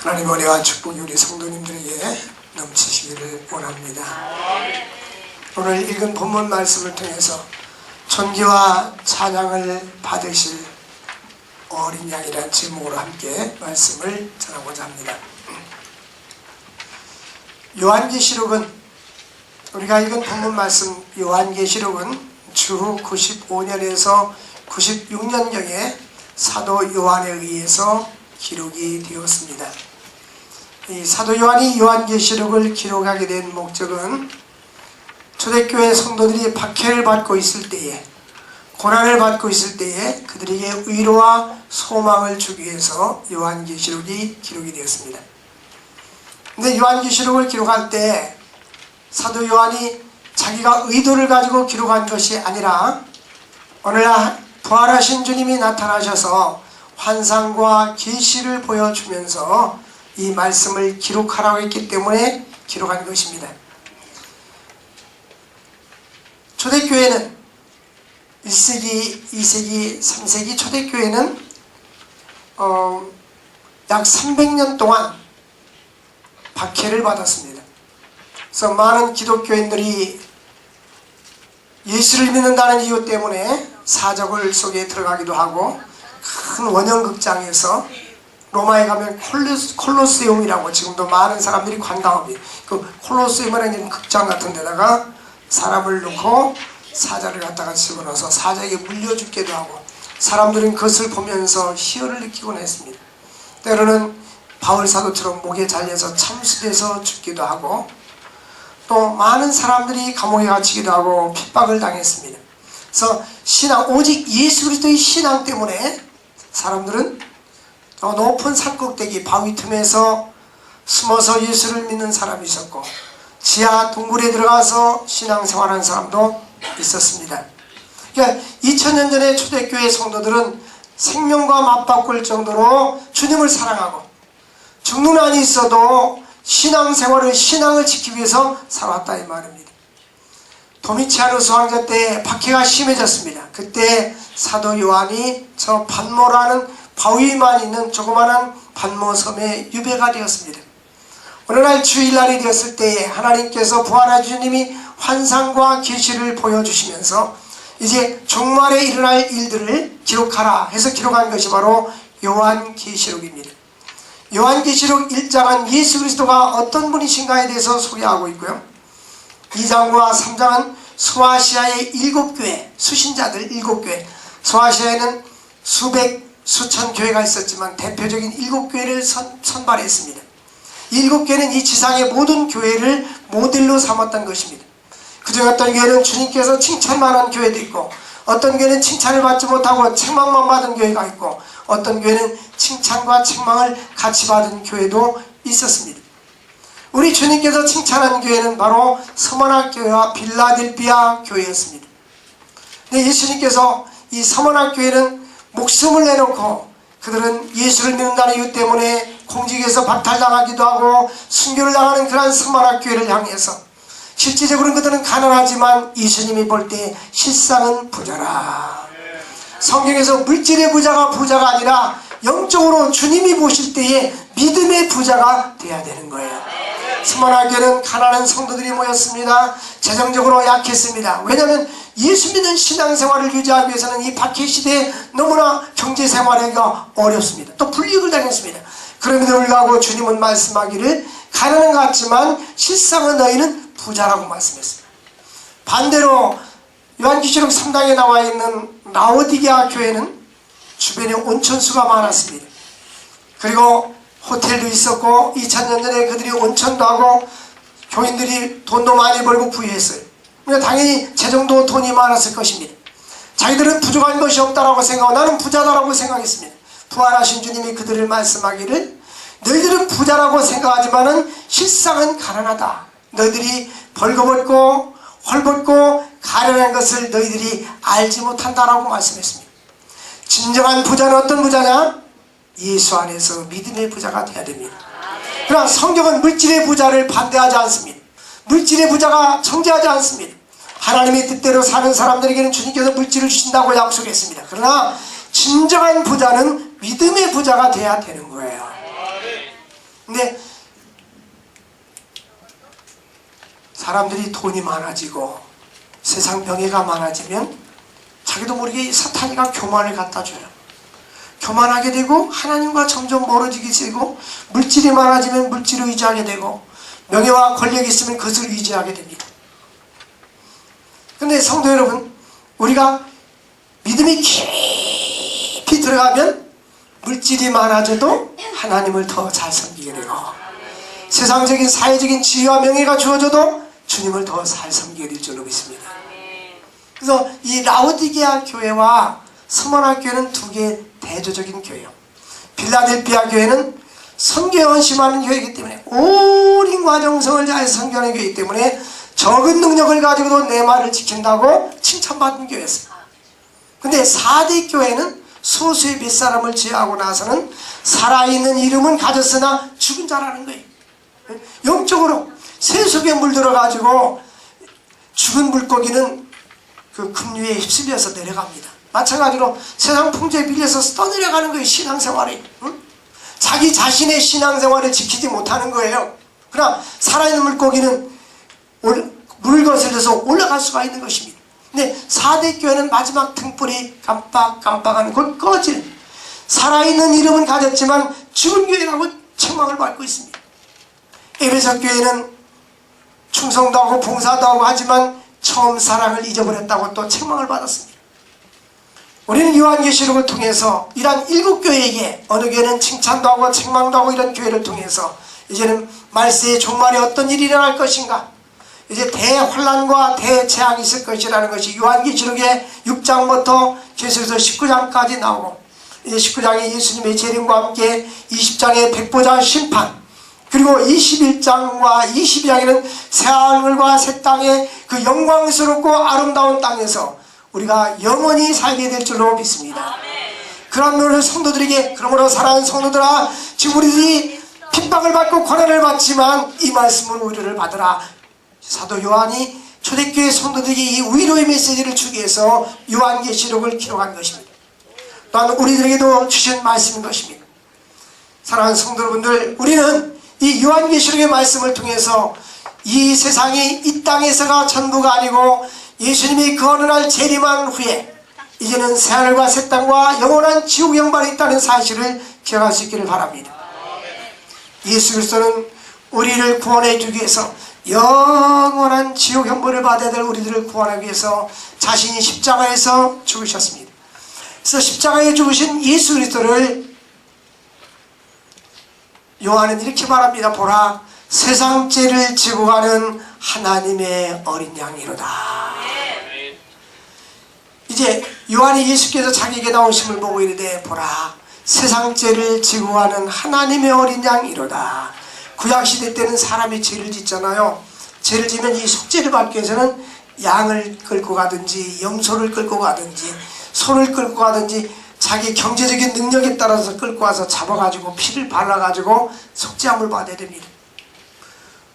하나님의 은혜와 축복이 우리 성도님들에게 넘치시기를 원합니다. 오늘 읽은 본문 말씀을 통해서 존귀와 찬양을 받으실 어린 양이라는 제목으로 함께 말씀을 전하고자 합니다. 요한계시록은, 우리가 읽은 본문 말씀 요한계시록은 주후 95년에서 96년경에 사도 요한에 의해서 기록이 되었습니다. 이 사도 요한이 요한계시록을 기록하게 된 목적은 초대교회 성도들이 박해를 받고 있을 때에, 고난을 받고 있을 때에 그들에게 위로와 소망을 주기 위해서 요한계시록이 기록이 되었습니다. 근데 요한계시록을 기록할 때 사도 요한이 자기가 의도를 가지고 기록한 것이 아니라 오늘날 부활하신 주님이 나타나셔서 환상과 계시를 보여주면서 이 말씀을 기록하라고 했기 때문에 기록한 것입니다. 초대교회는 1세기, 2세기, 3세기 초대교회는 약 300년 동안 박해를 받았습니다. 그래서 많은 기독교인들이 예수를 믿는다는 이유 때문에 사적을 속에 들어가기도 하고, 큰 원형극장에서 로마에 가면 콜로세움이라고 지금도 많은 사람들이 관광합니다. 그 콜로세움이라는 극장 같은 데다가 사람을 놓고 사자를 갖다가 집어넣어서 사자에게 물려 죽기도 하고, 사람들은 그것을 보면서 희열을 느끼곤 했습니다. 때로는 바울사도처럼 목에 잘려서 참수돼서 죽기도 하고, 또 많은 사람들이 감옥에 갇히기도 하고 핍박을 당했습니다. 그래서 신앙, 오직 예수 그리스도의 신앙 때문에 사람들은 더 높은 산꼭대기 바위 틈에서 숨어서 예수를 믿는 사람이 있었고, 지하 동굴에 들어가서 신앙생활하는 사람도 있었습니다. 그러니까 2000년 전에 초대교회 성도들은 생명과 맞바꿀 정도로 주님을 사랑하고 죽는 한이 있어도 신앙생활을, 신앙을 지키기 위해서 살았다 이 말입니다. 도미치아누스 왕자 때 박해가 심해졌습니다. 그때 사도 요한이 저 pat모라는 바위만 있는 조그마한 pat모 섬에 유배가 되었습니다. 어느 날 주일날이 되었을 때에 하나님께서 부활하신 주님이 환상과 계시를 보여주시면서 이제 종말에 일어날 일들을 기록하라 해서 기록한 것이 바로 요한계시록입니다. 요한계시록 1장은 예수 그리스도가 어떤 분이신가에 대해서 소개하고 있고요, 2장과 3장은 소아시아의 7교회, 수신자들 7교회, 소아시아에는 수천 교회가 있었지만 대표적인 7교회를 선발했습니다. 7교회는 이 지상의 모든 교회를 모델로 삼았던 것입니다. 그중 어떤 교회는 주님께서 칭찬만한 교회도 있고, 어떤 교회는 칭찬을 받지 못하고 책망만 받은 교회가 있고, 어떤 교회는 칭찬과 책망을 같이 받은 교회도 있었습니다. 우리 주님께서 칭찬한 교회는 바로 서머나 교회와 빌라델비아 교회였습니다. 근데 예수님께서 이 서머나 교회는 목숨을 내놓고, 그들은 예수를 믿는다는 이유 때문에 공직에서 박탈당하기도 하고 순교를 당하는 그러한 서머나 교회를 향해서, 실질적으로는 그들은 가난하지만 예수님이 볼 때 실상은 부자라. 성경에서 물질의 부자가 아니라 영적으로 주님이 보실 때에 믿음의 부자가 돼야 되는 거예요. 스모나 교회는 가난한 성도들이 모였습니다. 재정적으로 약했습니다. 왜냐하면 예수 믿는 신앙생활을 유지하기 위해서는 이 박해 시대에 너무나 경제생활하기가 어렵습니다. 또 불이익을 당했습니다. 그럼에도 불구하고 주님은 말씀하기를 가난한 것 같지만 실상은 너희는 부자라고 말씀했습니다. 반대로 요한계시록 3장에 나와 있는 라오디게아 교회는 주변에 온천수가 많았습니다. 그리고 호텔도 있었고 2000년 전에 그들이 온천도 하고 교인들이 돈도 많이 벌고 부유했어요. 그러니까 당연히 재정도 돈이 많았을 것입니다. 자기들은 부족한 것이 없다라고 생각하고 나는 부자다라고 생각했습니다. 부활하신 주님이 그들을 말씀하기를 너희들은 부자라고 생각하지만은 실상은 가난하다. 너희들이 벌거벗고 헐벗고 가련한 것을 너희들이 알지 못한다라고 말씀했습니다. 진정한 부자는 어떤 부자냐? 예수 안에서 믿음의 부자가 되어야 됩니다. 그러나 성경은 물질의 부자를 반대하지 않습니다. 물질의 부자가 정죄하지 않습니다. 하나님의 뜻대로 사는 사람들에게는 주님께서 물질을 주신다고 약속했습니다. 그러나 진정한 부자는 믿음의 부자가 되어야 되는 거예요. 근데 사람들이 돈이 많아지고 세상 병해가 많아지면 자기도 모르게 사탄이가 교만을 갖다 줘요. 교만하게 되고 하나님과 점점 멀어지게 되고, 물질이 많아지면 물질을 의지하게 되고, 명예와 권력이 있으면 그것을 의지하게 됩니다. 그런데 성도 여러분, 우리가 믿음이 깊이 들어가면 물질이 많아져도 하나님을 더 잘 섬기게 되고, 세상적인 사회적인 지위와 명예가 주어져도 주님을 더 잘 섬기게 될 줄로 믿습니다. 그래서 이 라오디게아 교회와 스무나 교회는 두 개의 대조적인 교회예요. 빌라델피아 교회는 선교에 헌신하는 교회이기 때문에, 오랜 과정성을 다해서 선교하는 교회이기 때문에 적은 능력을 가지고도 내 말을 지킨다고 칭찬받은 교회였어요. 근데 4대 교회는 소수의 몇 사람을 제하고 나서는 살아있는 이름은 가졌으나 죽은 자라는 거예요. 영적으로 세속에 물들어가지고 죽은 물고기는 그 급류에 휩쓸려서 내려갑니다. 마찬가지로 세상 풍조에 밀려서 떠내려가는 거예요. 신앙생활이. 응? 자기 자신의 신앙생활을 지키지 못하는 거예요. 그러나 살아있는 물고기는 물 거슬려서 올라갈 수가 있는 것입니다. 근데 4대 교회는 마지막 등불이 깜빡깜빡하는 곧 꺼질, 살아있는 이름은 가졌지만 죽은 교회라고 책망을 받고 있습니다. 에베소 교회는 충성도 하고 봉사도 하고 하지만 처음 사랑을 잊어버렸다고 또 책망을 받았습니다. 우리는 요한계시록을 통해서 이러한 7교회에게, 어느 교회는 칭찬도 하고 책망도 하고 이런 교회를 통해서 이제는 말세의 종말에 어떤 일이 일어날 것인가, 이제 대환란과 대재앙이 있을 것이라는 것이 요한계시록의 6장부터 계속해서 19장까지 나오고, 이제 19장에 예수님의 재림과 함께 20장의 백보자 심판, 그리고 21장과 22장에는 새하늘과 새 땅의 그 영광스럽고 아름다운 땅에서 우리가 영원히 살게 될 줄로 믿습니다. 그런 오늘 성도들에게, 그러므로 사랑하는 성도들아, 지금 우리들이 핍박을 받고 고난을 받지만 이 말씀은 위로를 받으라. 사도 요한이 초대교회 성도들에게 이 위로의 메시지를 주기 위해서 요한계시록을 기록한 것입니다. 또한 우리들에게도 주신 말씀인 것입니다. 사랑하는 성도 여러분들, 우리는 이 요한계시록의 말씀을 통해서 이 세상이 이 땅에서가 전부가 아니고 예수님이 그 어느 날 재림한 후에 이제는 새하늘과 새 땅과 영원한 지옥 영광이 있다는 사실을 기억할 수 있기를 바랍니다. 예수 그리스도는 우리를 구원해 주기 위해서, 영원한 지옥 형벌을 받아야 될 우리들을 구원하기 위해서 자신이 십자가에서 죽으셨습니다. 그래서 십자가에 죽으신 예수 그리스도를 요한은 이렇게 말합니다. 보라, 세상 죄를 지고 가는 하나님의 어린 양이로다. 이제 요한이 예수께서 자기에게 나오심을 보고 이르되, 보라, 세상 죄를 지고 가는 하나님의 어린 양이로다. 구약시대 때는 사람이 죄를 짓잖아요. 죄를 지면 이 속죄를 받기 위해서는 양을 끌고 가든지 염소를 끌고 가든지 소를 끌고 가든지 자기 경제적인 능력에 따라서 끌고 와서 잡아가지고 피를 발라가지고 속죄함을 받아야 됩니다.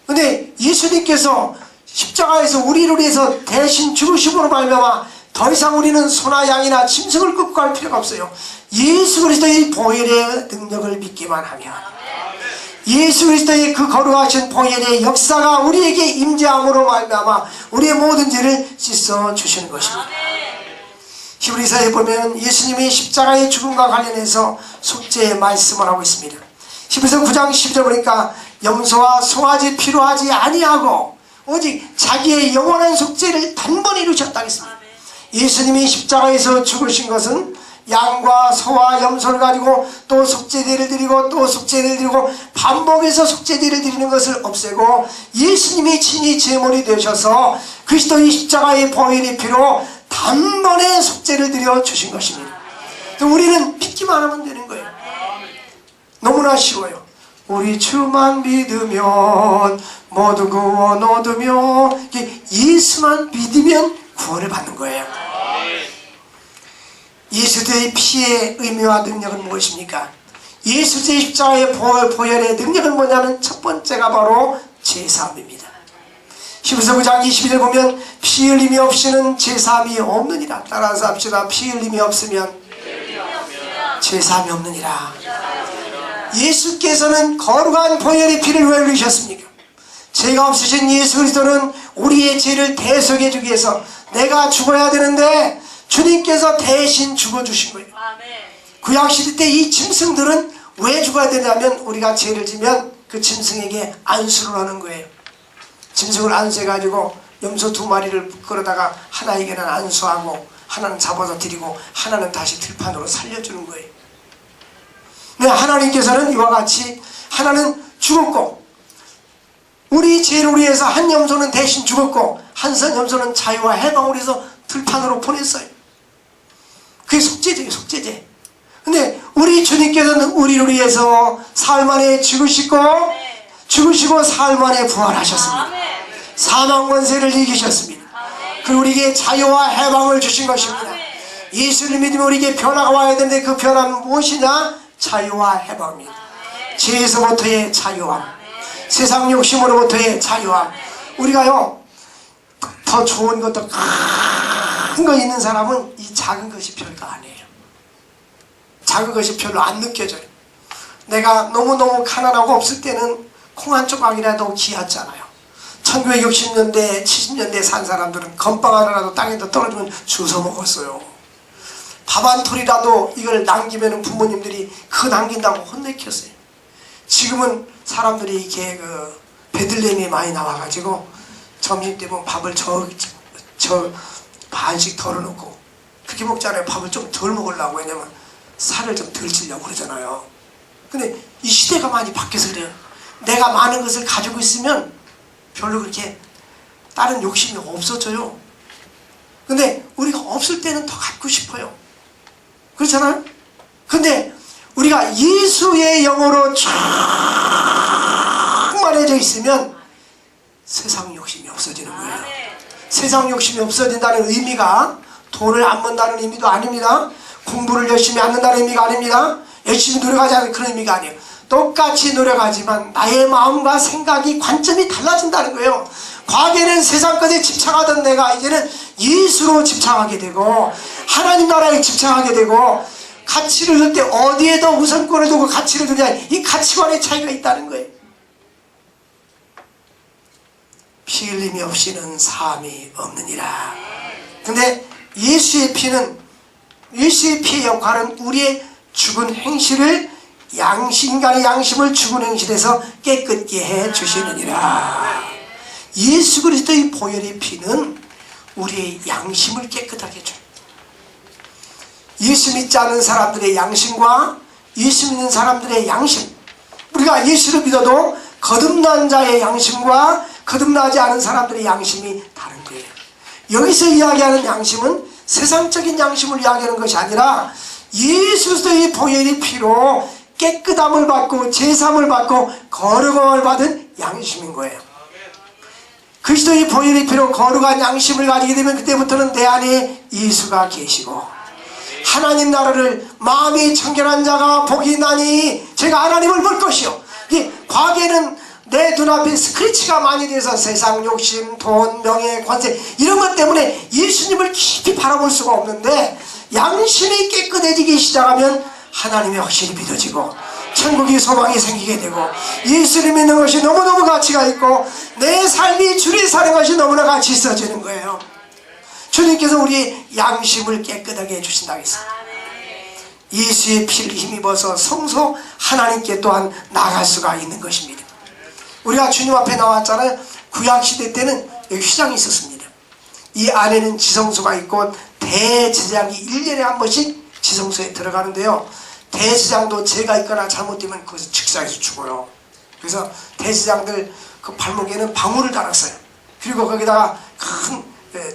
근데 예수님께서 십자가에서 우리를 위해서 대신 죽으심으로 말미암아 더 이상 우리는 소나 양이나 짐승을 끌고 갈 필요가 없어요. 예수 그리스도의 보혈의 능력을 믿기만 하면, 예수 그리스도의 그 거룩하신 보혈의 역사가 우리에게 임재함으로 말미암아 우리의 모든 죄를 씻어 주시는 것입니다. 히브리서에 보면 예수님이 십자가의 죽음과 관련해서 속죄의 말씀을 하고 있습니다. 히브리서 9장 10절 보니까 염소와 송아지 필요하지 아니하고 오직 자기의 영원한 속죄를 단번에 이루셨다 했습니다. 예수님이 십자가에서 죽으신 것은 양과 소와 염소를 가지고 또 속죄제를 드리고 또 속죄를 드리고 반복해서 속죄제를 드리는 것을 없애고 예수님이 친히 제물이 되셔서 그리스도의 십자가의 보혈의 피로 단번에 속죄를 드려 주신 것입니다. 우리는 믿기만 하면 되는 거예요. 너무나 쉬워요. 우리 주만 믿으면 모두 구원 얻으며, 예수만 믿으면 구원을 받는 거예요. 예수의 피의 의미와 능력은 무엇입니까? 예수의 십자가의 보혈의 능력은 뭐냐면 첫 번째가 바로 제사함입니다. 히브리서 9장 21절 보면 피 흘림이 없이는 제사함이 없느니라. 따라서 합시다. 피 흘림이 없으면 제사함이 없느니라. 예수께서는 거룩한 보혈의 피를 왜 흘리셨습니까? 죄가 없으신 예수 그리스도는 우리의 죄를 대속해 주기 위해서 내가 죽어야 되는데 주님께서 대신 죽어주신 거예요. 구약시대 때 이 짐승들은 왜 죽어야 되냐면 우리가 죄를 지면 그 짐승에게 안수를 하는 거예요. 짐승을 안수해가지고 염소 2마리를 끌어다가 하나에게는 안수하고 하나는 잡아서 드리고 하나는 다시 들판으로 살려주는 거예요. 네, 하나님께서는 이와 같이 하나는 죽었고 우리 죄를 위해서 한 염소는 대신 죽었고 한 선 염소는 자유와 해방을 위해서 들판으로 보냈어요. 그게 속죄제예요. 속죄제. 근데 우리 주님께서는 우리를 위해서 사흘 만에 죽으시고 사흘 만에 부활하셨습니다. 사망 권세를 이기셨습니다. 그리고 우리에게 자유와 해방을 주신 것입니다. 예수를 믿으면 우리에게 변화가 와야 되는데 그 변화는 무엇이냐? 자유와 해방입니다. 죄에서부터의 자유함, 세상 욕심으로부터의 자유함. 우리가요 더 좋은 것도 큰 거 있는 사람은 이 작은 것이 별거 아니에요. 작은 것이 별로 안 느껴져요. 내가 너무너무 가난하고 없을 때는 콩 한 조각이라도 귀하잖아요. 1960년대 70년대 산 사람들은 건빵 하나라도 땅에다 떨어지면 주워 먹었어요. 밥 한 톨이라도 이걸 남기면 부모님들이 그거 남긴다고 혼내켰어요. 지금은 사람들이 이렇게 그 베들레헴이 많이 나와가지고 점심때 밥을 저 반씩 덜어놓고 그렇게 먹잖아요. 밥을 좀 덜 먹으려고. 왜냐면 살을 좀 덜 찌려고 그러잖아요. 근데 이 시대가 많이 바뀌어서 그래요. 내가 많은 것을 가지고 있으면 별로 그렇게 다른 욕심이 없어져요. 근데 우리가 없을 때는 더 갖고 싶어요. 그렇잖아요? 근데 우리가 예수의 영으로 충만해져 있으면 세상 욕심이 없어지는 거예요. 세상 욕심이 없어진다는 의미가 돈을 안 번다는 의미도 아닙니다. 공부를 열심히 안 한다는 의미가 아닙니다. 열심히 노력하자는 그런 의미가 아니에요. 똑같이 노력하지만 나의 마음과 생각이 관점이 달라진다는 거예요. 과거에는 세상 것에 집착하던 내가 이제는 예수로 집착하게 되고 하나님 나라에 집착하게 되고 가치를 둘 때 어디에 더 우선권을 두고 가치를 두냐, 이 가치관의 차이가 있다는 거예요. 피 흘림이 없이는 사함이 없느니라. 근데 예수의 피의 역할은 우리의 죽은 행실을 인간의 양심을 죽은 행실에서 깨끗게 해 주시느니라. 예수 그리스도의 보혈의 피는 우리의 양심을 깨끗하게 해줘요. 예수 믿지 않는 사람들의 양심과 예수 믿는 사람들의 양심, 우리가 예수를 믿어도 거듭난 자의 양심과 거듭나지 않은 사람들의 양심이 다른 거예요. 여기서 이야기하는 양심은 세상적인 양심을 이야기하는 것이 아니라 예수 그리스도의 보혈의 피로 깨끗함을 받고 제사함을 받고 거룩함을 받은 양심인 거예요. 그리스도의 보혈의 피로 거룩한 양심을 가지게 되면 그때부터는 내 안에 예수가 계시고 하나님 나라를 마음이 청결한 자가 복이 나니 제가 하나님을 볼 것이요. 과거에는 내 눈앞에 스크래치가 많이 돼서 세상 욕심, 돈, 명예, 관세 이런 것 때문에 예수님을 깊이 바라볼 수가 없는데 양심이 깨끗해지기 시작하면 하나님이 확실히 믿어지고 천국의 소망이 생기게 되고 예수를 믿는 것이 너무너무 가치가 있고 내 삶이 주를 사는 것이 너무나 가치 있어지는 거예요. 주님께서 우리의 양심을 깨끗하게 해주신다고 했어요. 예수의 피를 힘입어서 성소 하나님께 또한 나갈 수가 있는 것입니다. 우리가 주님 앞에 나왔잖아요. 구약시대 때는 여기 휘장이 있었습니다. 이 안에는 지성소가 있고 대제사장이 1년에 한 번씩 지성소에 들어가는데요. 대제사장도 죄가 있거나 잘못되면 거기서 즉사해서 죽어요. 그래서 대제사장들 그 발목에는 방울을 달았어요. 그리고 거기다가 큰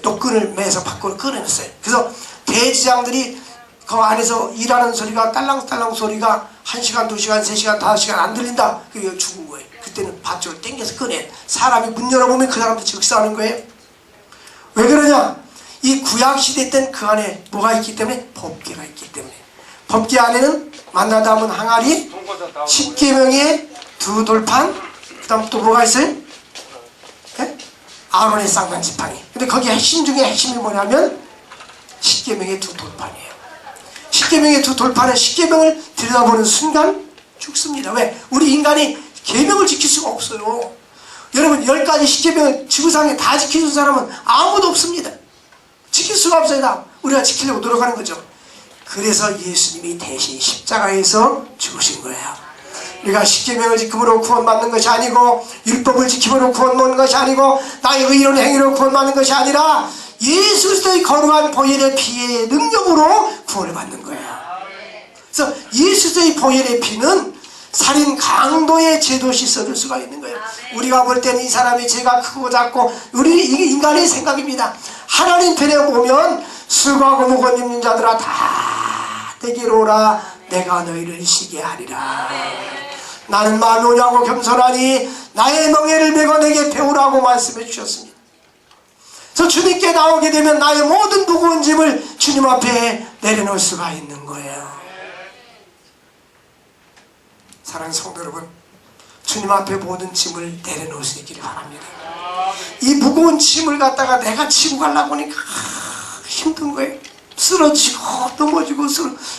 노끈을 매서 밖으로 꺼내놨어요. 그래서 대제사장들이 그 안에서 일하는 소리가 딸랑딸랑 소리가 1시간, 2시간, 3시간, 5시간 안 들린다. 그게 죽은 거예요. 그때는 밧줄을 당겨서 꺼내. 사람이 문 열어보면 그 사람도 즉사하는 거예요. 왜 그러냐? 이 구약시대 때는 그 안에 뭐가 있기 때문에? 법궤가 있기 때문에. 법궤 안에는 만나다 하면 항아리, 십계명의 2 돌판, 그 다음 또 뭐가 있어요? 네? 아론의 쌍난 지팡이. 근데 거기 핵심 중에 핵심이 뭐냐면 십계명의 2 돌판이에요. 십계명의 2 돌판은 십계명을 들여다보는 순간 죽습니다. 왜? 우리 인간이 계명을 지킬 수가 없어요. 여러분 10가지 십계명을 지구상에 다 지켜준 사람은 아무도 없습니다. 지킬 수가 없어요. 다 우리가 지키려고 노력하는 거죠. 그래서 예수님이 대신 십자가에서 죽으신 거예요. 우리가 십계명을 지킴으로 구원받는 것이 아니고 율법을 지킴으로 구원받는 것이 아니고 나의 의로운 행위로 구원받는 것이 아니라 예수 그리스도의 거룩한 보혈의 피의 능력으로 구원을 받는 거예요. 그래서 예수 그리스도의 보혈의 피는 살인 강도의 죄도 씻어줄 수가 있는 거예요. 우리가 볼 때는 이 사람이 죄가 크고 작고 이게 인간의 생각입니다. 하나님 편에 보면 수고하고 무거운 짐진 자들아 다 내게로 오라 내가 너희를 쉬게 하리라. 나는 마음이 온유하고 겸손하니 나의 멍에를 메고 내게 배우라고 말씀해 주셨습니다. 그래서 주님께 나오게 되면 나의 모든 무거운 짐을 주님 앞에 내려놓을 수가 있는 거예요. 사랑하는 성도 여러분, 주님 앞에 모든 짐을 내려놓을 수 있기를 바랍니다. 이 무거운 짐을 갖다가 내가 지고 가려고 하니까 힘든 거예요. 쓰러지고 넘어지고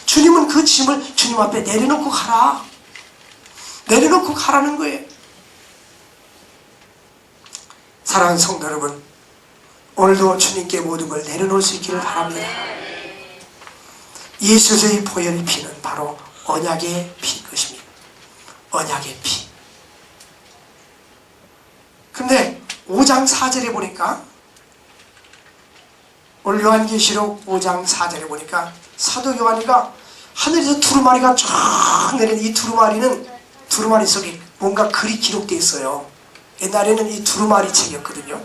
주님은 그 짐을 주님 앞에 내려놓고 가라. 내려놓고 가라는 거예요. 사랑하는 성도 여러분, 오늘도 주님께 모든 걸 내려놓을 수 있기를 바랍니다. 예수의 보혈의 피는 바로 언약의 피인 것입니다. 언약의 피. 근데 5장 4절에 보니까 오늘 요한계시록 5장 4절에 보니까 사도 요한이가 하늘에서 두루마리가 쫙 내리는 이 두루마리 속에 뭔가 글이 기록되어 있어요. 옛날에는 이 두루마리 책이었거든요.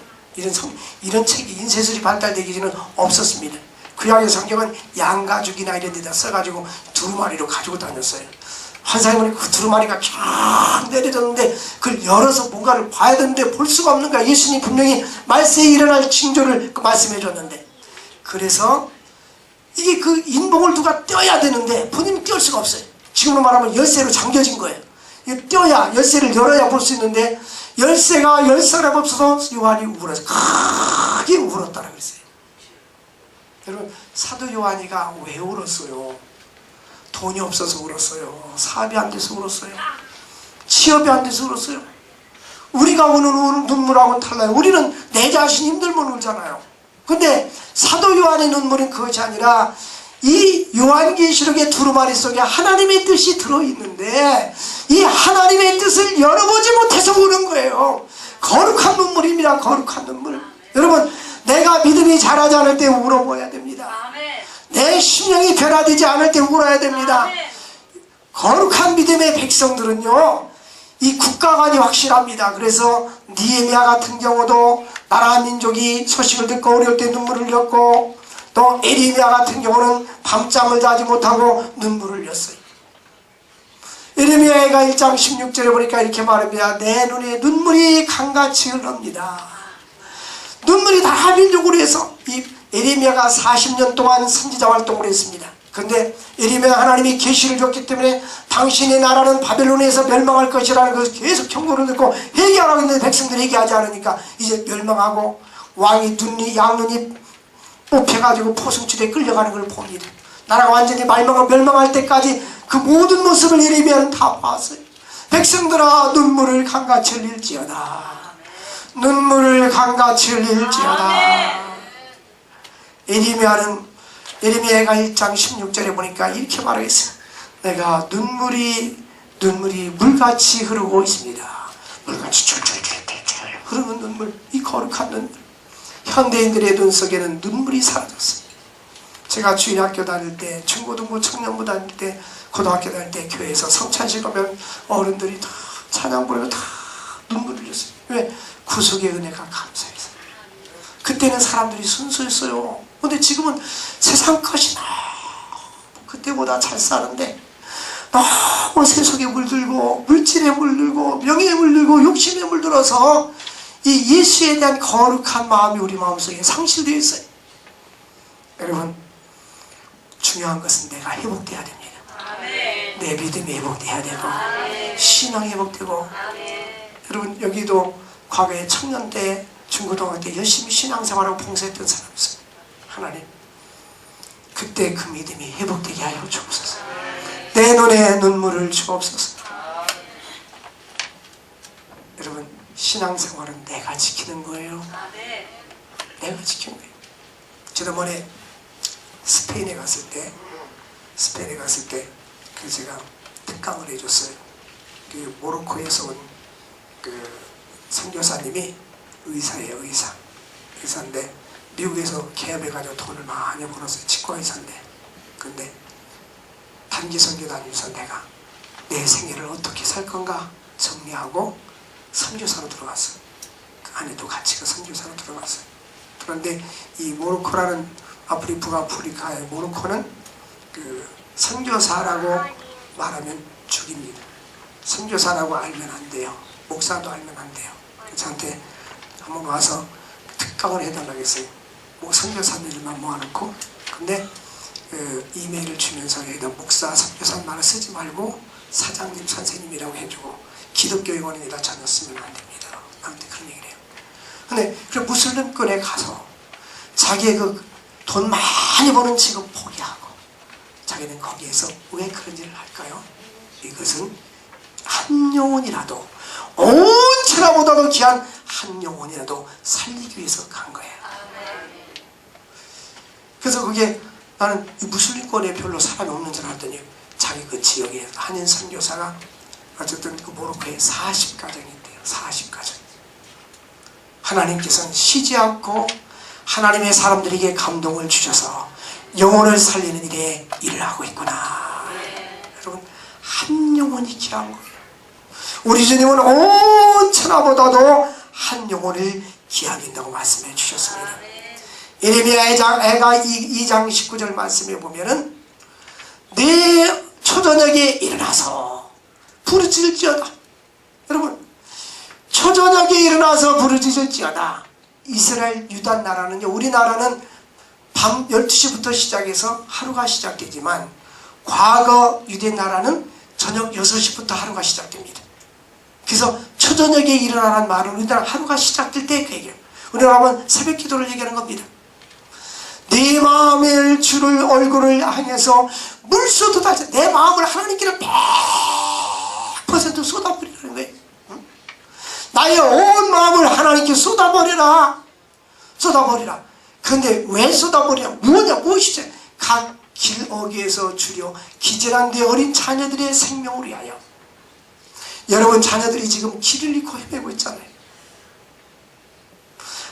이런 책이 인쇄술이 발달되기 전에는 없었습니다. 구약의 성경은 양가죽이나 이런 데다 써가지고 두루마리로 가지고 다녔어요. 환상에 보니까 그 두루마리가 쫙 내려졌는데 그걸 열어서 뭔가를 봐야 되는데 볼 수가 없는 거야. 예수님이 분명히 말세에 일어날 징조를 말씀해 줬는데, 그래서 이게 그 인봉을 누가 떼어야 되는데 본인이 떼을 수가 없어요. 지금으로 말하면 열쇠로 잠겨진 거예요. 이거 떼어야, 열쇠를 열어야 볼 수 있는데 열쇠가 열 사람 없어서 요한이 울어서 크게 울었다라고 했어요. 여러분, 사도 요한이가 왜 울었어요? 돈이 없어서 울었어요. 사업이 안 돼서 울었어요. 취업이 안 돼서 울었어요. 우리가 우는 눈물하고는 달라요. 우리는 내 자신이 힘들면 울잖아요. 근데 사도 요한의 눈물은 그것이 아니라 이 요한계시록의 두루마리 속에 하나님의 뜻이 들어있는데 이 하나님의 뜻을 열어보지 못해서 우는 거예요. 거룩한 눈물입니다. 거룩한 눈물. 여러분, 내가 믿음이 자라지 않을 때 울어보아야 됩니다. 내 심령이 변화되지 않을 때 울어야 됩니다. 거룩한 믿음의 백성들은요, 이 국가관이 확실합니다. 그래서 니에미야 같은 경우도 나라 민족이 소식을 듣고 어려울 때 눈물을 흘렸고, 또 에레미야 같은 경우는 밤잠을 자지 못하고 눈물을 흘렸어요. 에레미야가 1장 16절에 보니까 이렇게 말합니다. 내 눈에 눈물이 강같이 흐릅니다. 눈물이 다 민족으로 해서 이 에레미야가 40년 동안 선지자 활동을 했습니다. 그런데 에레미야 하나님이 계시를 줬기 때문에 당신의 나라는 바벨론에서 멸망할 것이라는 것을 계속 경고를 듣고 회개하라고 했는데 백성들이 회개하지 않으니까 이제 멸망하고 왕이 양눈이 뽑혀가지고 포승줄에 끌려가는 걸 봅니다. 나라가 완전히 멸망할 때까지 그 모든 모습을 에레미야는 다 봤어요. 백성들아, 눈물을 강같이 흘릴지어다. 눈물을 강같이 흘릴지어다. 에레미야가 1장 16절에 보니까 이렇게 말하겠어요. 내가 눈물이 물같이 흐르고 있습니다. 물같이 줄줄줄줄줄 흐르는 눈물, 이 거룩한 눈물. 현대인들의 눈 속에는 눈물이 사라졌어요. 제가 주일학교 다닐 때, 중고등부 청년부 다닐 때, 고등학교 다닐 때 교회에서 성찬식 하면 어른들이 다 찬양 부르고 다 눈물을 흘렸어요. 왜? 구속의 은혜가 감사해서. 그때는 사람들이 순수했어요. 근데 지금은 세상 것이 너무 그때보다 잘 사는데 너무 세속에 물들고 물질에 물들고 명예에 물들고 욕심에 물들어서 이 예수에 대한 거룩한 마음이 우리 마음속에 상실되어 있어요. 여러분, 중요한 것은 내가 회복돼야 됩니다. 아멘. 내 믿음이 회복돼야 되고, 아멘. 신앙이 회복되고. 아멘. 여러분, 여기도 과거에 청년 때, 중고등학교 때 열심히 신앙생활하고 봉사했던 사람이 있어요. 하나님, 그때 그 믿음이 회복되게 하여 주옵소서. 내 눈에 눈물을 주옵소서. 신앙생활은 내가 지키는 거예요. 내가 지키는 거예요. 지난번에 스페인에 갔을 때 그 제가 특강을 해줬어요. 그 모로코에서 온 그 선교사님이 의사예요. 의사인데 미국에서 개업해가지고 돈을 많이 벌었어요. 치과의사인데. 근데 단기 선교 다니면서 내가 내 생애를 어떻게 살 건가 정리하고 선교사로 들어갔어요. 그 아내도 같이 그 선교사로 들어갔어요. 그런데 이 모로코라는 북아프리카의 모로코는 그 선교사라고 말하면 죽입니다. 선교사라고 알면 안 돼요. 목사도 알면 안 돼요. 저한테 한번 와서 특강을 해달라고 했어요. 뭐 선교사들만 모아놓고. 근데 이메일을 주면서 여기다 목사, 선교사 말을 쓰지 말고 사장님, 선생님이라고 해주고 기독교육원에다 전혀 쓰면 안 됩니다. 나한테 그런 얘기를 해요. 근데 그 무슬림권에 가서 자기의 그 돈 많이 버는 직업 포기하고 자기는 거기에서 왜 그런 일을 할까요? 이것은 한 영혼이라도 온 천하보다도 귀한 한 영혼이라도 살리기 위해서 간 거예요. 그래서 그게 나는 이 무슬림권에 별로 사람이 없는 줄 알았더니 자기 그 지역에 한인 선교사가 어쨌든 그 모로코에 40가정이 있대요. 40가정. 하나님께서는 쉬지 않고 하나님의 사람들에게 감동을 주셔서 영혼을 살리는 일에 일을 하고 있구나. 여러분, 한 영혼이 귀한 거예요. 우리 주님은 온 천하보다도 한 영혼을 귀하긴다고 말씀해 주셨습니다. 예레미야 2장 19절 말씀에 보면은 내 초저녁에 일어나서 부르짖을지어다. 여러분, 초저녁에 일어나서 부르짖을지어다. 이스라엘 유다 나라는요, 우리나라는 밤 12시부터 시작해서 하루가 시작되지만 과거 유대 나라는 저녁 6시부터 하루가 시작됩니다. 그래서 초저녁에 일어나라는 말은 우리나라 하루가 시작될 때 그 얘기예요. 우리나라 하면 새벽 기도를 얘기하는 겁니다. 내 마음의 주를 얼굴을 향해서 물소도 다지 내 마음을 하나님께로 100% 쏟아버리라는 거예요. 응? 나의 온 마음을 하나님께 쏟아버리라. 그런데 왜 쏟아버리냐? 무엇이지? 각 길 어귀에서 주려 기절한 데 어린 자녀들의 생명을 위하여. 여러분, 자녀들이 지금 길을 잃고 헤매고 있잖아요.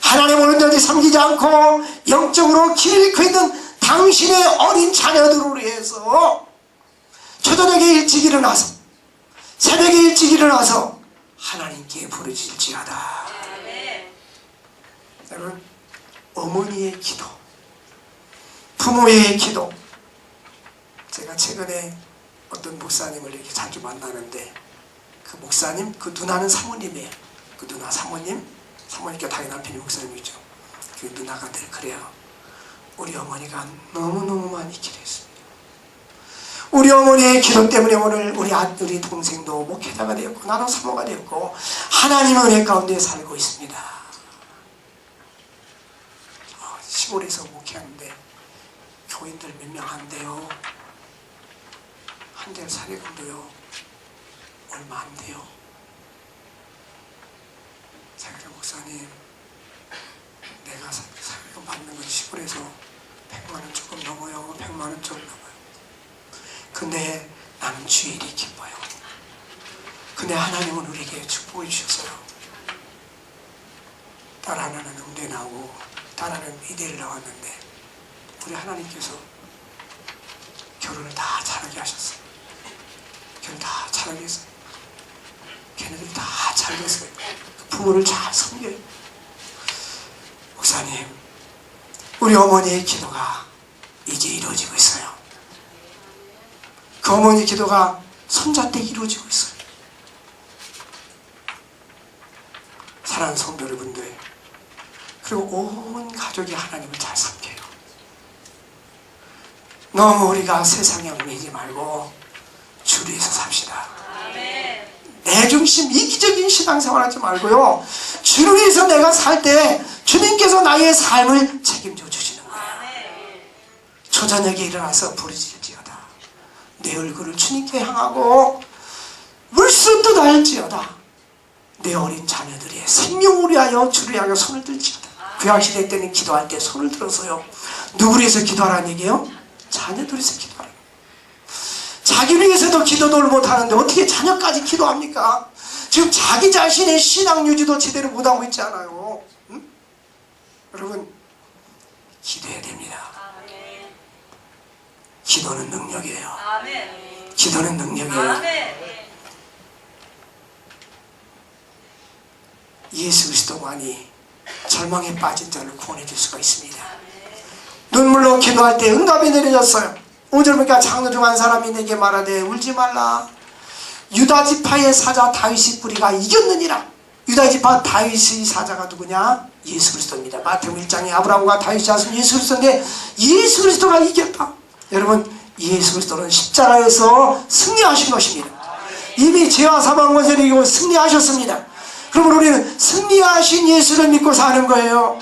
하나님 오른쪽에 섬기지 않고 영적으로 길을 잃고 있는 당신의 어린 자녀들을 위해서 초저녁에 일찍 일어나서 새벽에 일찍 일어나서 하나님께 부르짖을지어다. 여러분, 어머니의 기도, 부모의 기도. 제가 최근에 어떤 목사님을 이렇게 자주 만나는데 그 목사님, 그 누나는 사모님이에요. 그 누나 사모님께 당연히 남편이 목사님이죠. 그 누나가 늘 그래요. 우리 어머니가 너무너무 많이 기도했습니다. 우리 어머니의 기도 때문에 오늘 우리 동생도 목회자가 되었고 나도 사모가 되었고 하나님의 은혜 가운데 살고 있습니다. 시골에서 목회하는데 교인들 몇 명 안 돼요. 한 달 사례금도요 얼마 안 돼요. 제가 목사님, 내가 사례금 받는 건 시골에서 100만원 조금 넘어요. 100만원 조금 넘어요. 근데 나는 주일이 기뻐요. 근데 하나님은 우리에게 축복해 주셨어요. 딸 하나는 음대 나오고 딸 하나는 이대를 나왔는데 우리 하나님께서 결혼을 다 잘하게 하셨어요. 결혼 다 잘하게 했어요. 걔네들이 다 잘하게 했어요. 부모를 잘 섬겨요. 목사님, 우리 어머니의 기도가 이제 이루어지고 있어요. 그 어머니 기도가 손자 때 이루어지고 있어요. 사랑하는 성도 여러분들, 그리고 온 가족이 하나님을 잘 섬겨요. 너무 우리가 세상에 얽매이지 말고 주를 위해서 삽시다. 내 중심 이기적인 신앙생활 하지 말고요, 주를 위해서 내가 살 때 주님께서 나의 삶을 책임져 주시는 거예요. 초저녁에 일어나서 부르짖을지어다. 내 얼굴을 주님께 향하고 물수도 날지어다. 내 어린 자녀들이 생명을 위하여 주를 향해 손을 들지어다. 구약시대 때는 기도할 때 손을 들어서요. 누구를 위해서 기도하라는 얘기예요? 자녀들을 위해서 기도하라. 자기를 위해서도 기도를 못하는데 어떻게 자녀까지 기도합니까? 지금 자기 자신의 신앙 유지도 제대로 못하고 있지 않아요. 응? 여러분, 기도해야 됩니다. 기도는 능력이에요. 기도는 능력이에요. 예수 그리스도만이 절망에 빠진 자를 구원해 줄 수가 있습니다. 눈물로 기도할 때 응답이 내려졌어요. 5절 보니까 장로 중 한 사람이 내게 말하되 울지 말라. 유다지파의 사자 다윗의 뿌리가 이겼느니라. 유다지파 다윗의 사자가 누구냐? 예수 그리스도입니다. 마태복음 1장에 아브라함과 다윗이 하신 예수 그리스도인데 예수 그리스도가 이겼다. 여러분, 예수 그리스도는 십자가에서 승리하신 것입니다. 이미 죄와 사망 권세를 이기고 승리하셨습니다. 그러면 우리는 승리하신 예수를 믿고 사는 거예요.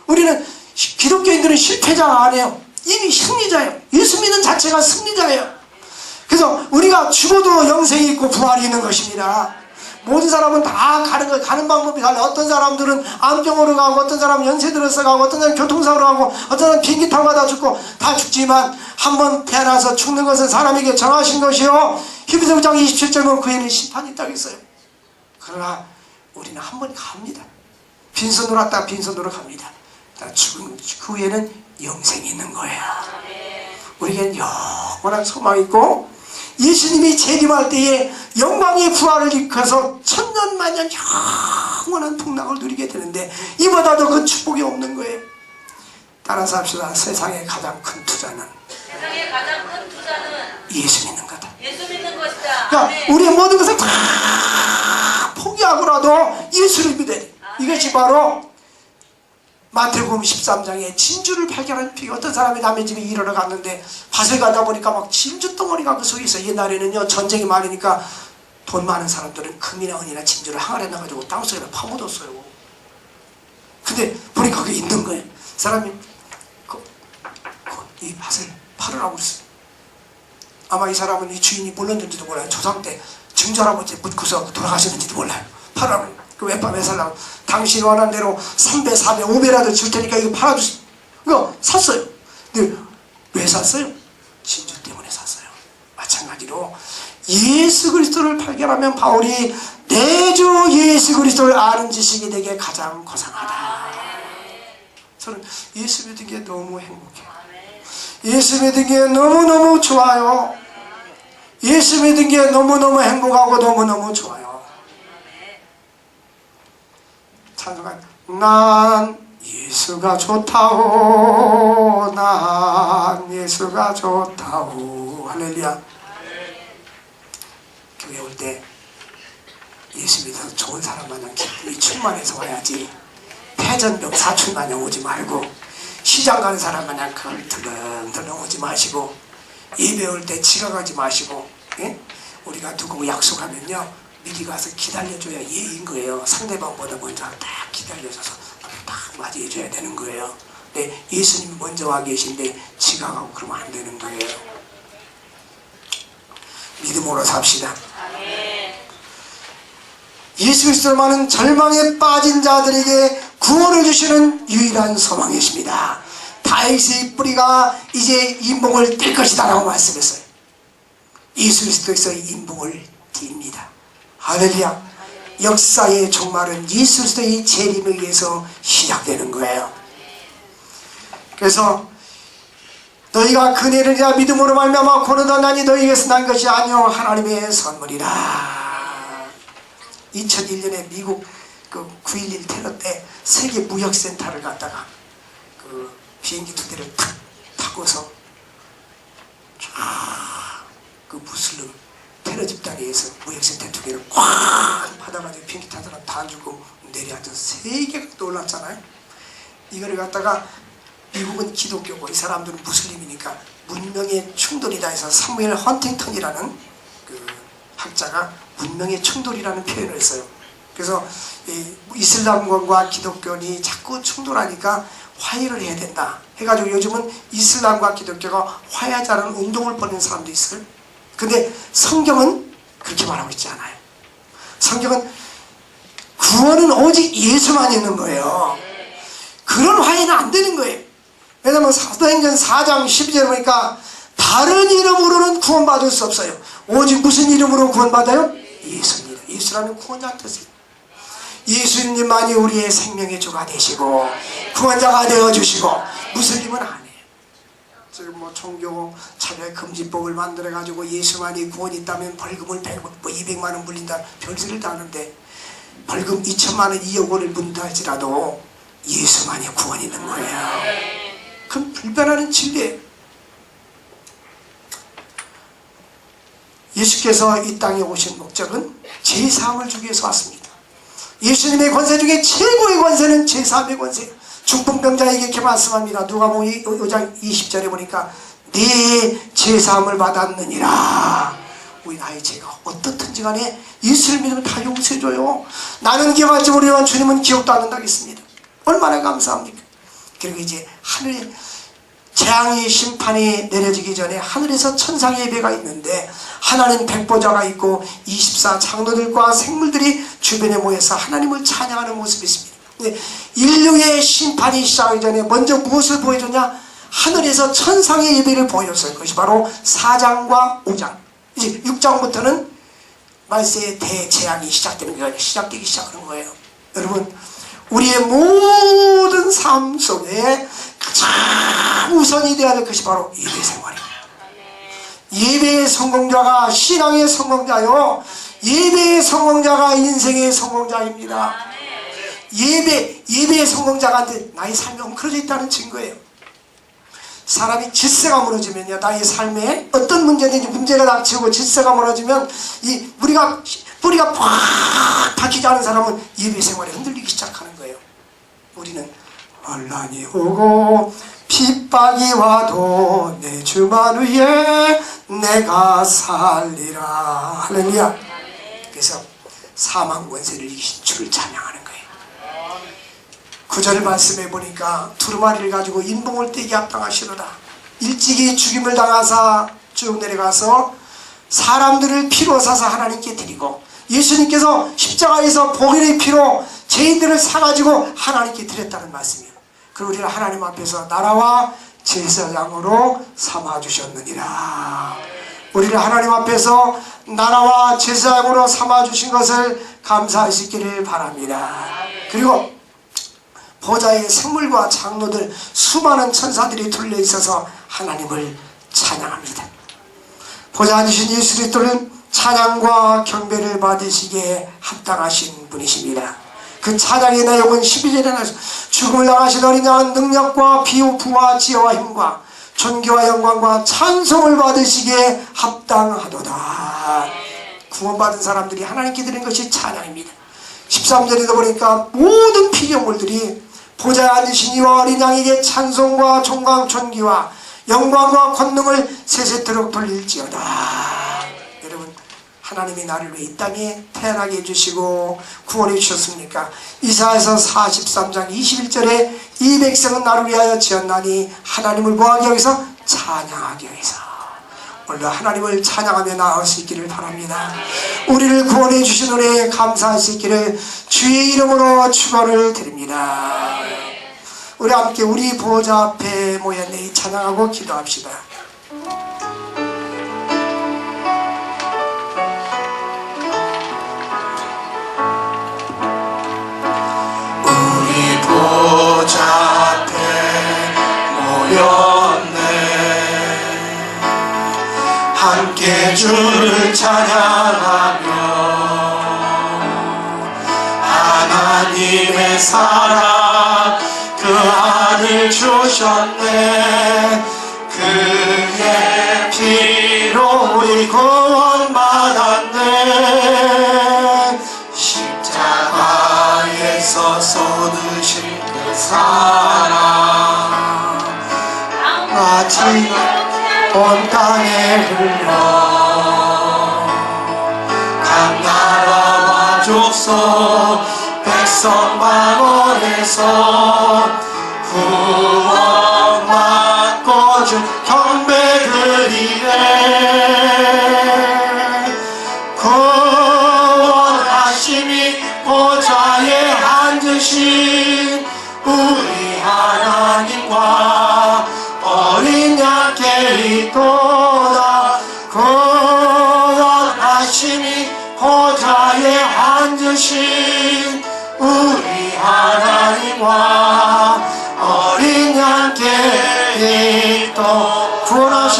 우리는 기독교인들은 실패자가 아니에요. 이미 승리자예요. 예수 믿는 자체가 승리자예요. 그래서 우리가 죽어도 영생이 있고 부활이 있는 것입니다. 모든 사람은 다 가는 방법이 달라요. 어떤 사람들은 암병으로 가고, 어떤 사람은 연세 들어서 가고, 어떤 사람은 교통사고로 가고, 어떤 사람은 비행기 타고 가다 죽고, 다 죽지만 한번 태어나서 죽는 것은 사람에게 정하신 것이요. 히브리서 9장 27절은 그에는 심판이 있다고 했어요. 그러나 우리는 한 번 갑니다. 빈손으로 왔다가 빈손으로 갑니다. 죽은 그 후에는 영생이 있는 거예요. 우리에게는 영원한 소망이 있고, 예수님이 재림할 때에 영광의 부활을 일으켜서 천년만년 영원한 풍랑을 누리게 되는데, 이보다도 그 축복이 없는 거예요. 따라서 합시다. 세상의 가장 큰 투자는 예수 믿는 거다. 그러니까 우리의 모든 것을 다 포기하고라도 예수를 믿어야 돼. 이것이 바로 마태복음 13장에 진주를 발견한 피. 어떤 사람이 남의 집에 일하러 갔는데 밭을 가다 보니까 막 진주 덩어리가 그 속에 있어. 옛날에는요, 전쟁이 많으니까 돈 많은 사람들은 금이나 은이나 진주를 항아리에 넣어가지고 땅속에다 파묻었어요. 근데 보니까 그게 있는 거예요. 사람이 이 밭을 팔으라고 그랬어요. 아마 이 사람은 이 주인이 몰랐는지도 몰라요. 조상 때 증조할아버지 묻고서 돌아가셨는지도 몰라요. 팔으라고. 그 왜 살라고? 당신이 원하는 대로 3배, 4배, 5배라도 줄 테니까 이거 팔아주세요. 이거 샀어요. 근데 왜 샀어요? 진주 때문에 샀어요. 마찬가지로 예수 그리스도를 발견하면 바울이 내 주 예수 그리스도를 아는 지식이 내게 가장 고상하다. 저는 예수 믿은 게 너무 행복해요. 예수 믿은 게 너무너무 좋아요. 예수 믿은 게 너무너무 행복하고 너무너무 좋아요. 찬송한 난 예수가 좋다오, 난 예수가 좋다오. 할렐루야. 교회 올 때 예수 믿어서 좋은 사람 마냥 기쁨이 충만해서 와야지, 패전병 사춘 마냥 오지 말고, 시장 가는 사람 마냥 덜렁덜렁 오지 마시고, 예배 올 때 지각하지 마시고, 예? 우리가 누구 약속하면요, 미리 가서 기다려줘야 예인 거예요. 상대방보다 먼저 딱 기다려줘서 딱 맞이해줘야 되는 거예요. 근데 예수님이 먼저 와 계신데 지각하고 그러면 안 되는 거예요. 믿음으로 삽시다. 예수 그리스도만은 절망에 빠진 자들에게 구원을 주시는 유일한 소망이십니다. 다윗의 뿌리가 이제 인봉을 뗄 것이다 라고 말씀했어요. 예수 그리스도에서 인봉을 띱니다. 할렐루야. 역사의 종말은 예수 그리스도의 재림에 의해서 시작되는 거예요. 그래서 너희가 그네를 믿음으로 말미암아 고는 얻나니 너희에게서 난 것이 아니요 하나님의 선물이라. 2001년에 미국 그 9.11 테러 때 세계 무역센터를 갔다가 그 비행기 2대를 탁 타고서 쫙 그 무슬림 테러 집단에 의해서 무역센터 2개를 꽉 받아가지고 비행기 탄 사람 다 죽고 내려앉아서 3개가 놀랐잖아요. 이거를 갖다가 미국은 기독교고 이 사람들은 무슬림이니까 문명의 충돌이다 해서 사무엘 헌팅턴이라는 그 학자가 문명의 충돌이라는 표현을 했어요. 그래서 이슬람권과 기독교는 자꾸 충돌하니까 화해를 해야 된다 해가지고 요즘은 이슬람과 기독교가 화해하자는 운동을 벌이는 사람도 있어요. 근데 성경은 그렇게 말하고 있지 않아요. 성경은 구원은 오직 예수만 있는 거예요. 그런 화해는 안 되는 거예요. 왜냐하면 사도행전 4장 12절 보니까 다른 이름으로는 구원받을 수 없어요. 오직 무슨 이름으로 구원받아요? 예수입니다. 예수라는 구원자 뜻이에요. 예수님만이 우리의 생명의 주가 되시고 구원자가 되어주시고 무슬림은 안 해요. 지금 뭐 종교 차별 금지법을 만들어 가지고 예수만이 구원이 있다면 벌금을 100만 원, 200만 원 물린다, 별소리를 다 하는데 벌금 2천만 원, 2억 원을 문다 할지라도 예수만이 구원이 있는 거예요. 그건 불변하는 진리예요. 예수께서 이 땅에 오신 목적은 제사함을 주기 위해서 왔습니다. 예수님의 권세 중에 최고의 권세는 제사함의 권세예요. 중풍병자에게 이렇게 말씀합니다. 누가복음 5장 20절에 보니까 네 제사함을 받았느니라. 우리 나의 죄가 어떻든지 간에 예수를 믿으면 다 용서해줘요. 나는 기억할지 모르지만 주님은 기억도 안 한다고 했습니다. 얼마나 감사합니까? 그리고 이제 하늘에 재앙의 심판이 내려지기 전에 하늘에서 천상의 예배가 있는데 하나님 백보자가 있고 24 장로들과 생물들이 주변에 모여서 하나님을 찬양하는 모습이 있습니다. 인류의 심판이 시작하기 전에 먼저 무엇을 보여줬냐? 하늘에서 천상의 예배를 보여줬어요. 그것이 바로 4장과 5장. 이제 6장부터는 말세의 대재앙이 시작되는 거예요. 시작되기 시작하는 거예요. 여러분, 우리의 모든 삶 속에 가장 우선이 되어야 될 것이 바로 예배 생활입니다. 예배의 성공자가 신앙의 성공자요, 예배의 성공자가 인생의 성공자입니다. 예배의 성공자가 나의 삶이 엉클어져 있다는 증거예요. 사람이 질서가 무너지면요, 나의 삶에 어떤 문제든지 문제가 닥치고 질서가 무너지면 이 뿌리가 팍 박히지 않은 사람은 예배 생활에 흔들리기 시작하는 거예요. 우리는 환난이 오고 핍박이 와도 내 주만 위에 내가 살리라. 할렐루야. 그래서 사망 권세를 이기신 주를 찬양하는 거예요. 구절 말씀해 보니까 두루마리를 가지고 인봉을 떼기 합당하시로다. 일찍이 죽임을 당하사 쭉 내려가서 사람들을 피로 사서 하나님께 드리고, 예수님께서 십자가에서 복인의 피로 죄인들을 사가지고 하나님께 드렸다는 말씀이에요. 그리고 우리를 하나님 앞에서 나라와 제사장으로 삼아주셨느니라. 우리를 하나님 앞에서 나라와 제사장으로 삼아주신 것을 감사할 수 있기를 바랍니다. 그리고 보좌의 생물과 장로들 수많은 천사들이 둘러 있어서 하나님을 찬양합니다. 보좌 앉으신 예수 그리스도는 찬양과 경배를 받으시기에 합당하신 분이십니다. 그 찬양의 내용은 12절에 나서 죽음을 당하신 어린 양은 능력과 비호부와 지혜와 힘과 존귀와 영광과 찬송을 받으시기에 합당하도다. 구원받은 사람들이 하나님께 드리는 것이 찬양입니다. 13절에도 보니까 모든 피조물들이 보좌에 앉으신 이와 어린 양에게 찬송과 종강 존귀와 영광과 권능을 세세토록 돌릴지어다. 여러분, 하나님이 나를 왜 이 땅에 태어나게 해주시고 구원해 주셨습니까? 이사야서 43장 21절에 이 백성은 나를 위하여 지었나니 하나님을 뭐하기 위해서? 찬양하기 위해서. 오늘도 하나님을 찬양하며 나아갈 수 있기를 바랍니다. 우리를 구원해 주신 은혜에 감사할 수 있기를 주의 이름으로 축원을 드립니다. 우리 함께 우리 보좌 앞에 모였네 찬양하고 기도합시다. 우리 보좌 앞에 모였네 함께 주를 찬양하며 하나님의 사랑 그 아들 주셨네. 그의 피로 우리 구원받았네. 십자가에서 쏟으신 그 사랑 마치 온 땅에 흘러 각 나라와 족속 백성 만원에서 구원받고 주 경배 드리네. 구원하심이 보좌에 보좌에 앉으신 우리 하나님과 어린 양께 또 구원하심이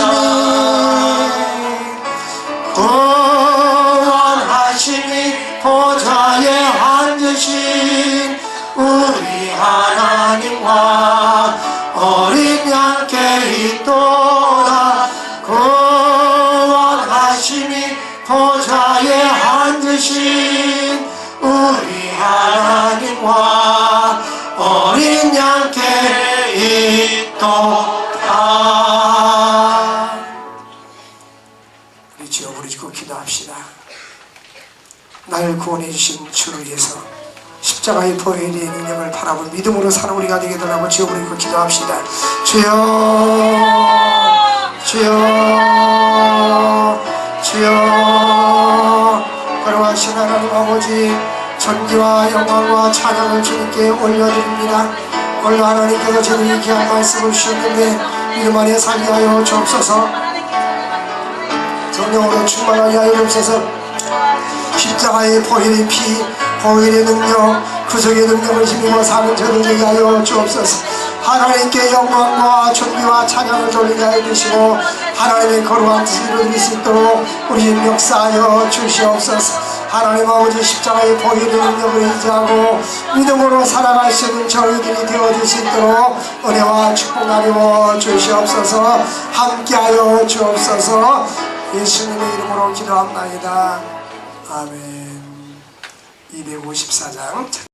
보좌에 앉으신 우리 하나님과 어린 양께 있도다. 구원하심이 보좌에 앉으신 우리 하나님과 어린 양께 있도다. 우리 주여 부르짖고 기도합시다. 나를 구원해 주신 주를 위해서 십자가의 보혈의 능력을 바라볼 믿음으로 사는 우리가 되게 달라고 주여 부르짖고 기도합시다. 주여 주여 주여. 거룩하신 하나님 아버지, 전기와 영광과 찬양을 주님께 올려드립니다. 오늘 하나님께서 저들이 귀한 말씀을 주셨는데 믿음 안에 살게 하여 주옵소서. 성령으로 충만하게 하여 주옵소서. 십자가의 보혈의 피, 보혈의 능력, 구속의 능력을 힘입어 사는 저들 되게 하여 주옵소서. 하나님께 영광과 존귀와 찬양을 돌리게 하여 주시고 하나님의 거룩한 뜻을 이루어질 수 있도록 우리 역사하여 주시옵소서. 하나님 아버지, 십자가의 보혈의 능력을 의지하고 믿음으로 살아갈 수 있는 저희들이 되어질 수 있도록 은혜와 축복 나누어 주시옵소서. 함께하여 주옵소서. 예수님의 이름으로 기도합나이다. 아멘. 254장